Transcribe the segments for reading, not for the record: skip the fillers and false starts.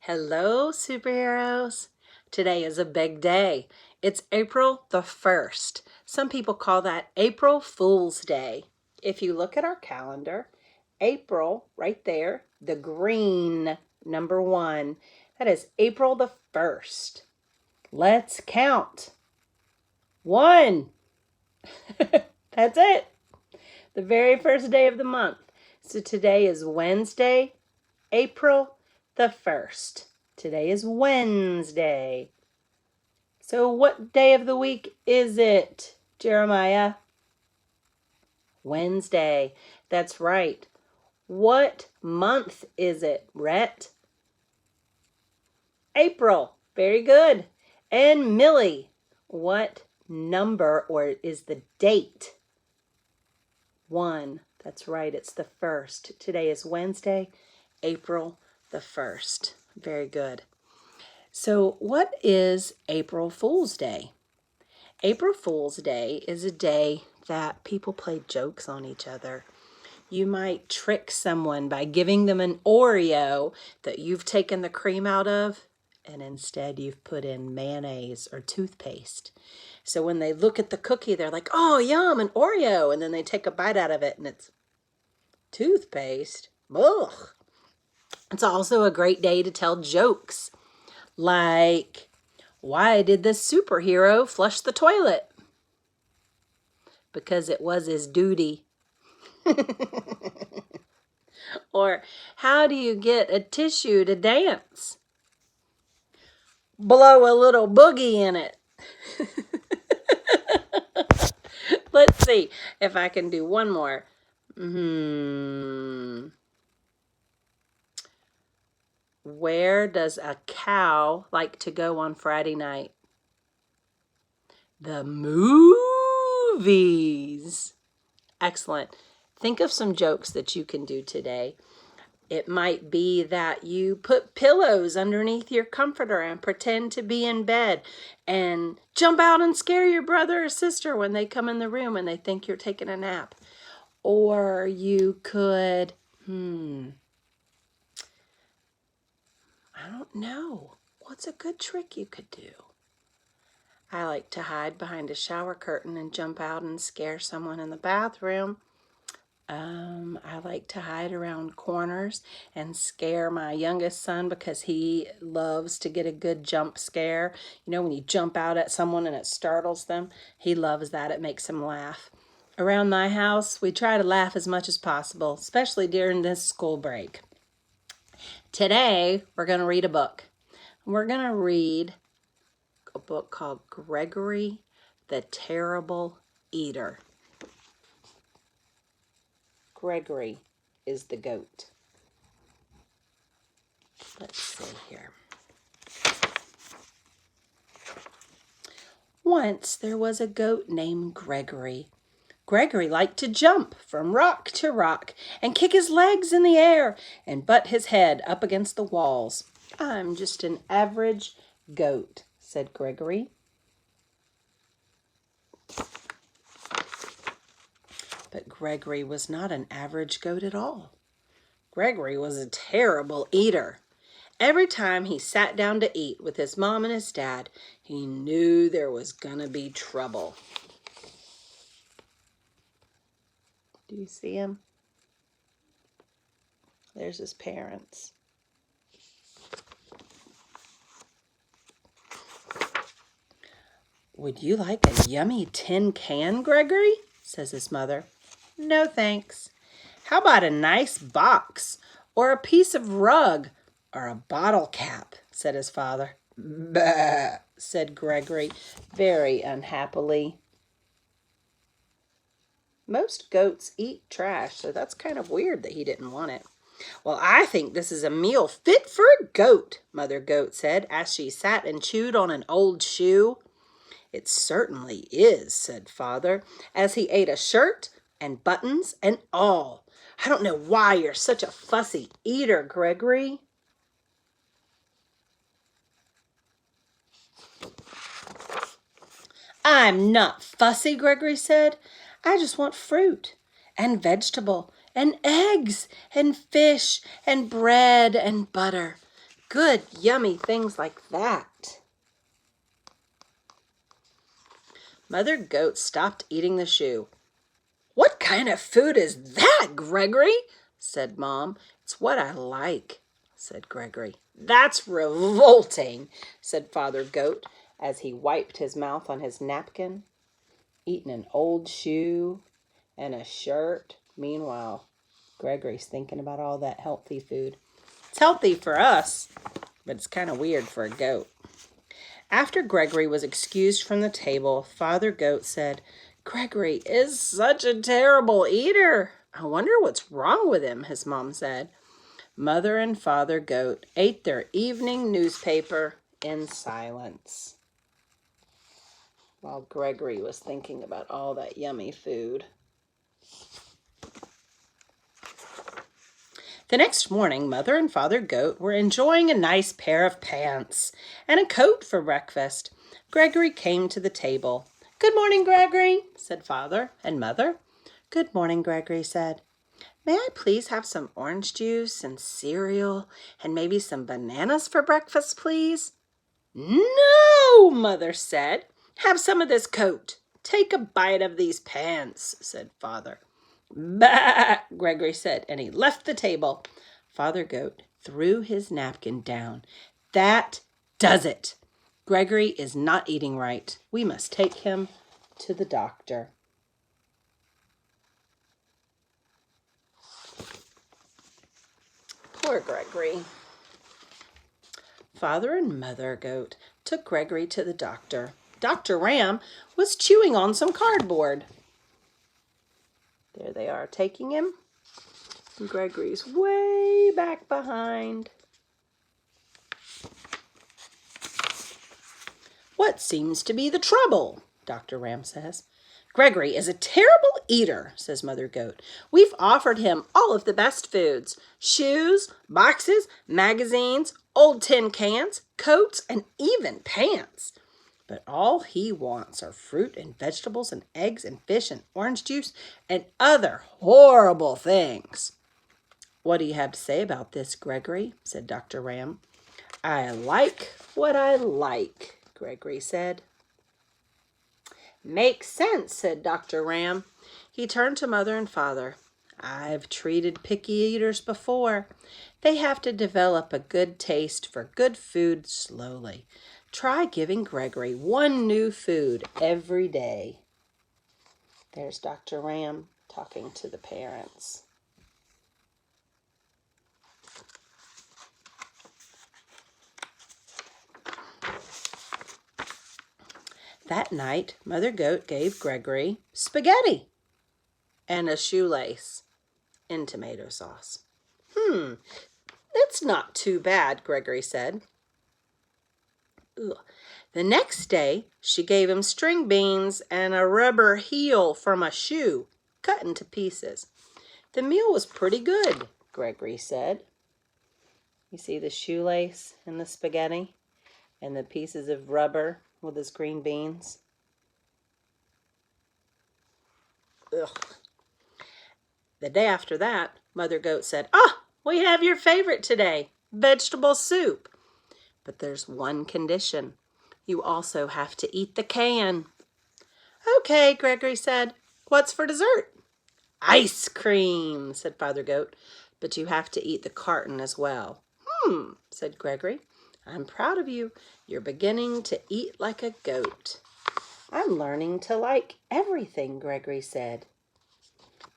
Hello, superheroes. Today is a big day. It's April the 1st. Some people call that April Fool's Day. If you look at our calendar, April, right there, the green number 1, that is April the 1st. Let's count. 1. That's it. The very first day of the month. So today is Wednesday, April the 1st. Today is Wednesday. So what day of the week is it, Jeremiah? Wednesday. That's right. What month is it, Rhett? April. Very good. And Millie, what number or is the date? 1. That's right. It's the 1st. Today is Wednesday, April the 1st. Very good. So what is April Fool's Day? April Fool's Day is a day that people play jokes on each other. You might trick someone by giving them an Oreo that you've taken the cream out of, and instead you've put in mayonnaise or toothpaste. So when they look at the cookie, they're like, oh, yum, an Oreo. And then they take a bite out of it, and it's toothpaste. Ugh. It's also a great day to tell jokes. Like, why did this superhero flush the toilet? Because it was his duty. Or, how do you get a tissue to dance? Blow a little boogie in it. Let's see if I can do one more. Where does a cow like to go on Friday night? The movies. Excellent. Think of some jokes that you can do today. It might be that you put pillows underneath your comforter and pretend to be in bed and jump out and scare your brother or sister when they come in the room and they think you're taking a nap. Or you could, I don't know. What's a good trick you could do? I like to hide behind a shower curtain and jump out and scare someone in the bathroom. I like to hide around corners and scare my youngest son because he loves to get a good jump scare. You know, when you jump out at someone and it startles them, he loves that. It makes him laugh. Around my house, we try to laugh as much as possible, especially during this school break. Today, we're going to read a book. We're going to read a book called Gregory the Terrible Eater. Gregory is the goat. Let's see here. Once there was a goat named Gregory. Gregory liked to jump from rock to rock and kick his legs in the air and butt his head up against the walls. I'm just an average goat, said Gregory. But Gregory was not an average goat at all. Gregory was a terrible eater. Every time he sat down to eat with his mom and his dad, he knew there was gonna be trouble. Do you see him? There's his parents. Would you like a yummy tin can, Gregory? Says his mother. No, thanks. How about a nice box or a piece of rug or a bottle cap, said his father. Bah, said Gregory, very unhappily. Most goats eat trash, so that's kind of weird that he didn't want it. Well, I think this is a meal fit for a goat, Mother Goat said, as she sat and chewed on an old shoe. It certainly is, said Father, as he ate a shirt and buttons and all. I don't know why you're such a fussy eater, Gregory. I'm not fussy, Gregory said. I just want fruit and vegetable and eggs and fish and bread and butter. good, yummy things like that. Mother Goat stopped eating the shoe. "What kind of food is that, Gregory?" said Mom. "It's what I like," said Gregory. "That's revolting," said Father Goat as he wiped his mouth on his napkin. Eating an old shoe and a shirt. Meanwhile, Gregory's thinking about all that healthy food. It's healthy for us, but it's kind of weird for a goat. After Gregory was excused from the table, Father Goat said, "Gregory is such a terrible eater. I wonder what's wrong with him," his mom said. Mother and Father Goat ate their evening newspaper in silence, while Gregory was thinking about all that yummy food. The next morning, Mother and Father Goat were enjoying a nice pair of pants and a coat for breakfast. Gregory came to the table. "Good morning, Gregory," said Father and Mother. "Good morning," Gregory said. "May I please have some orange juice and cereal and maybe some bananas for breakfast, please?" "No," Mother said. "Have some of this coat. Take a bite of these pants," said Father. "Bah!" Gregory said, and he left the table. Father Goat threw his napkin down. "That does it. Gregory is not eating right. We must take him to the doctor." Poor Gregory. Father and Mother Goat took Gregory to the doctor. Dr. Ram was chewing on some cardboard. There they are, taking him. Gregory's way back behind. "What seems to be the trouble?" Dr. Ram says. "Gregory is a terrible eater," says Mother Goat. "We've offered him all of the best foods: shoes, boxes, magazines, old tin cans, coats, and even pants. But all he wants are fruit and vegetables and eggs and fish and orange juice and other horrible things." "What do you have to say about this, Gregory?" said Dr. Ram. "I like what I like," Gregory said. "Makes sense," said Dr. Ram. He turned to Mother and Father. "I've treated picky eaters before. They have to develop a good taste for good food slowly. Try giving Gregory one new food every day." There's Dr. Ram talking to the parents. That night, Mother Goat gave Gregory spaghetti and a shoelace in tomato sauce. That's not too bad," Gregory said. Ugh. The next day, she gave him string beans and a rubber heel from a shoe, cut into pieces. "The meal was pretty good," Gregory said. You see the shoelace and the spaghetti and the pieces of rubber with his green beans? Ugh. The day after that, Mother Goat said, "We have your favorite today, vegetable soup. But there's one condition. You also have to eat the can." "Okay," Gregory said. "What's for dessert?" "Ice cream," said Father Goat. "But you have to eat the carton as well." Said Gregory. "I'm proud of you. You're beginning to eat like a goat." "I'm learning to like everything," Gregory said.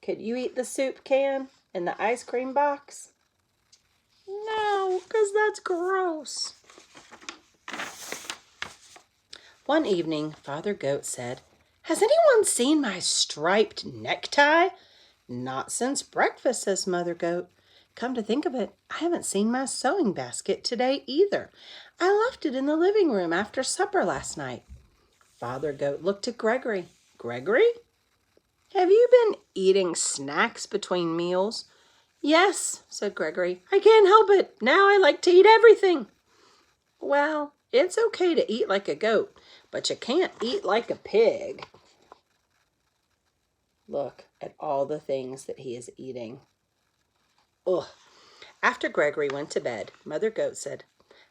"Could you eat the soup can and the ice cream box?" "No, 'cause that's gross." One evening, Father Goat said, "Has anyone seen my striped necktie?" "Not since breakfast," says Mother Goat. "Come to think of it, I haven't seen my sewing basket today either. I left it in the living room after supper last night." Father Goat looked at Gregory. "Gregory, have you been eating snacks between meals?" "Yes," said Gregory. "I can't help it. Now I like to eat everything." "Well, it's okay to eat like a goat, but you can't eat like a pig." Look at all the things that he is eating. Ugh. After Gregory went to bed, Mother Goat said,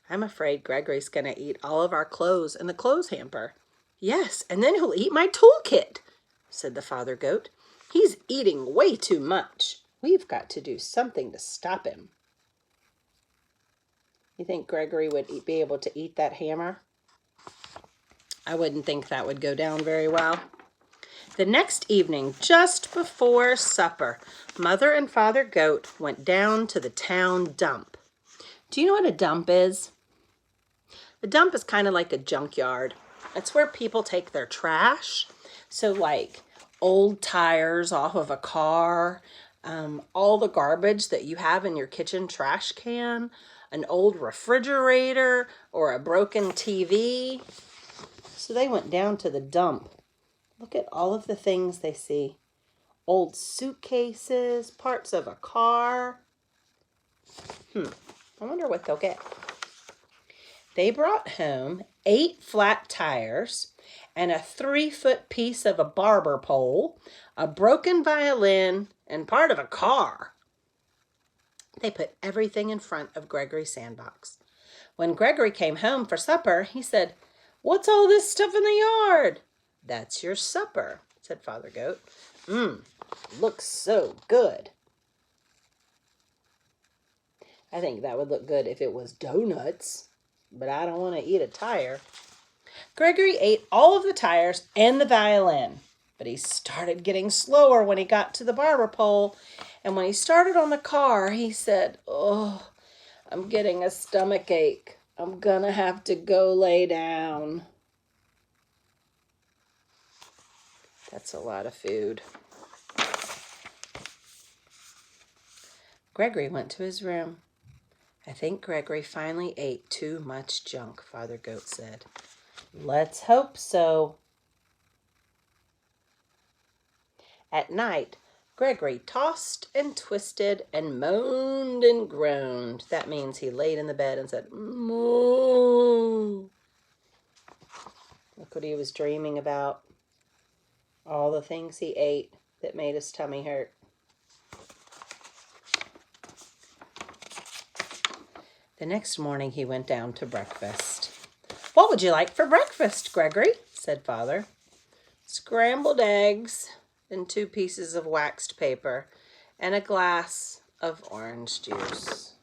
I'm afraid Gregory's going to eat all of our clothes in the clothes hamper. Yes, and then he'll eat my toolkit, said the father goat. He's eating way too much. We've got to do something to stop him. You think Gregory would be able to eat that hammer? I wouldn't think that would go down very well. The next evening, just before supper, Mother and Father Goat went down to the town dump. Do you know what a dump is? A dump is kind of like a junkyard. It's where people take their trash. So like old tires off of a car, all the garbage that you have in your kitchen trash can, an old refrigerator or a broken TV. So they went down to the dump. Look at all of the things they see. Old suitcases, parts of a car. I wonder what they'll get. They brought home 8 flat tires and a 3-foot piece of a barber pole, a broken violin, and part of a car. They put everything in front of Gregory's sandbox. When Gregory came home for supper, he said, "What's all this stuff in the yard?" "That's your supper," said Father Goat. Looks so good." I think that would look good if it was donuts, but I don't want to eat a tire. Gregory ate all of the tires and the violin, but he started getting slower when he got to the barber pole. And when he started on the car, he said, "Oh, I'm getting a stomach ache. I'm gonna have to go lay down." That's a lot of food. Gregory went to his room. "I think Gregory finally ate too much junk," Father Goat said. "Let's hope so." At night, Gregory tossed and twisted and moaned and groaned. That means he laid in the bed and said, "Moo." Look what he was dreaming about. All the things he ate that made his tummy hurt. The next morning he went down to breakfast. "What would you like for breakfast, Gregory?" said Father. "Scrambled eggs and 2 pieces of waxed paper and a glass of orange juice."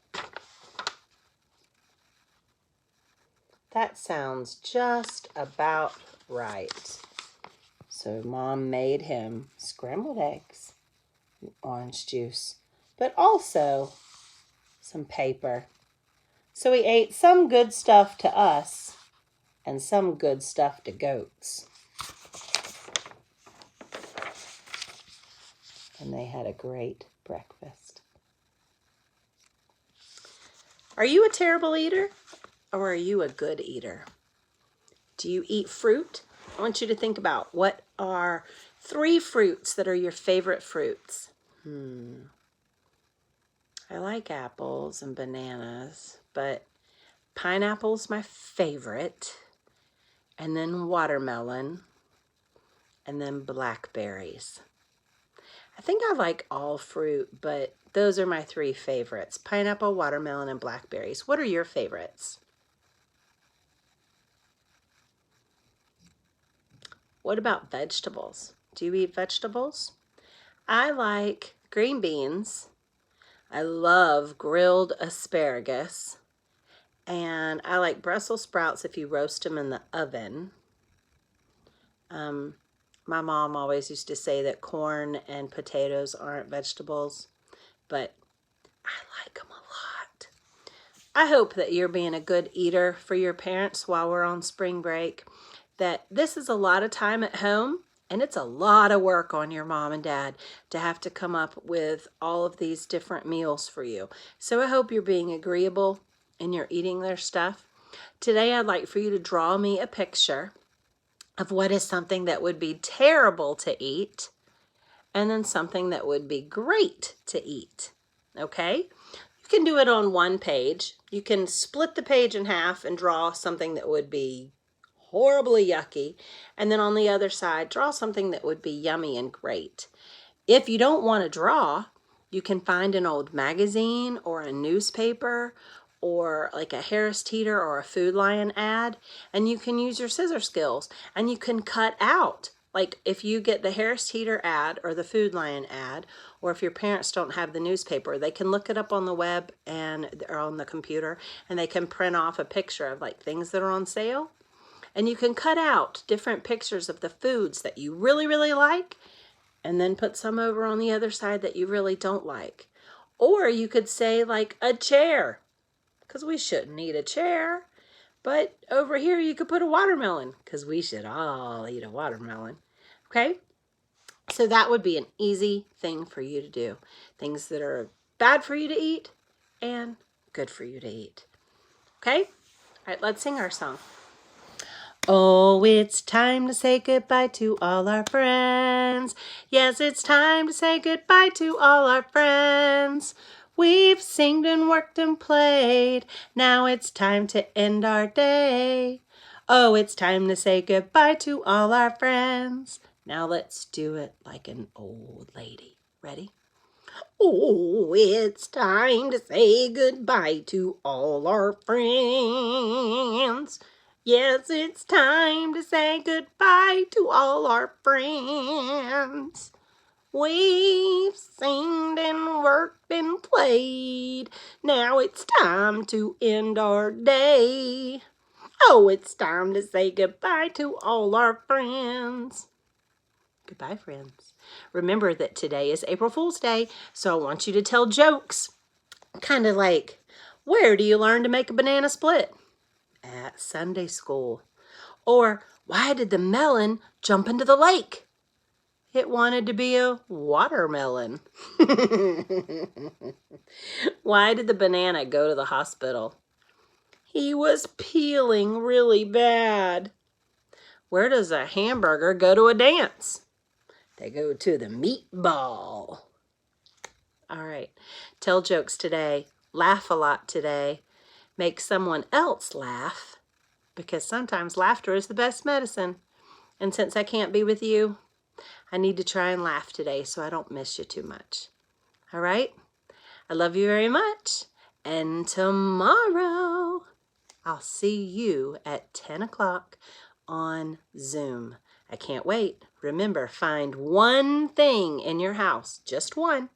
That sounds just about right. So Mom made him scrambled eggs and orange juice, but also some paper. So he ate some good stuff to us and some good stuff to goats. And they had a great breakfast. Are you a terrible eater or are you a good eater? Do you eat fruit? I want you to think about what are 3 fruits that are your favorite fruits. I like apples and bananas, but pineapple's my favorite, and then watermelon, and then blackberries. I think I like all fruit, but those are my 3 favorites: pineapple, watermelon, and blackberries. What are your favorites? What about vegetables? Do you eat vegetables? I like green beans. I love grilled asparagus. And I like Brussels sprouts if you roast them in the oven. My mom always used to say that corn and potatoes aren't vegetables, but I like them a lot. I hope that you're being a good eater for your parents while we're on spring break, that this is a lot of time at home, and it's a lot of work on your mom and dad to have to come up with all of these different meals for you. So I hope you're being agreeable and you're eating their stuff. Today I'd like for you to draw me a picture of what is something that would be terrible to eat and then something that would be great to eat. Okay? You can do it on one page. You can split the page in half and draw something that would be horribly yucky, and then on the other side draw something that would be yummy and great. If you don't want to draw, you can find an old magazine or a newspaper or like a Harris Teeter or a Food Lion ad, and you can use your scissor skills and you can cut out. Like if you get the Harris Teeter ad or the Food Lion ad, or if your parents don't have the newspaper, they can look it up on the web and or on the computer, and they can print off a picture of like things that are on sale. And you can cut out different pictures of the foods that you really, really like, and then put some over on the other side that you really don't like. Or you could say like a chair, because we shouldn't eat a chair. But over here you could put a watermelon, because we should all eat a watermelon. Okay? So that would be an easy thing for you to do. Things that are bad for you to eat and good for you to eat. Okay? All right, let's sing our song. Oh, it's time to say goodbye to all our friends. Yes, it's time to say goodbye to all our friends. We've singed and worked and played. Now it's time to end our day. Oh, it's time to say goodbye to all our friends. Now let's do it like an old lady. Ready? Oh, it's time to say goodbye to all our friends. Yes, it's time to say goodbye to all our friends. We've singed and worked and played. Now it's time to end our day. Oh, it's time to say goodbye to all our friends. Goodbye, friends. Remember that today is April Fool's Day, so I want you to tell jokes. Kind of like, where do you learn to make a banana split? At Sunday school. Or, why did the melon jump into the lake? It wanted to be a watermelon. Why did the banana go to the hospital? He was peeling really bad. Where does a hamburger go to a dance? They go to the meatball. All right. Tell jokes today. Laugh a lot today. Make someone else laugh, because sometimes laughter is the best medicine. And since I can't be with you, I need to try and laugh today so I don't miss you too much. All right? I love you very much. And tomorrow, I'll see you at 10 o'clock on Zoom. I can't wait. Remember, find one thing in your house, just one.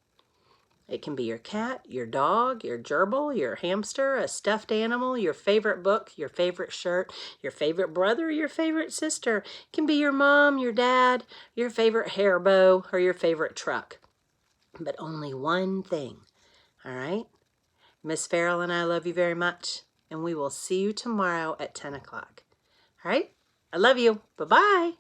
It can be your cat, your dog, your gerbil, your hamster, a stuffed animal, your favorite book, your favorite shirt, your favorite brother, your favorite sister. It can be your mom, your dad, your favorite hair bow, or your favorite truck. But only one thing. All right? Miss Farrell and I love you very much, and we will see you tomorrow at 10 o'clock. All right? I love you. Bye-bye.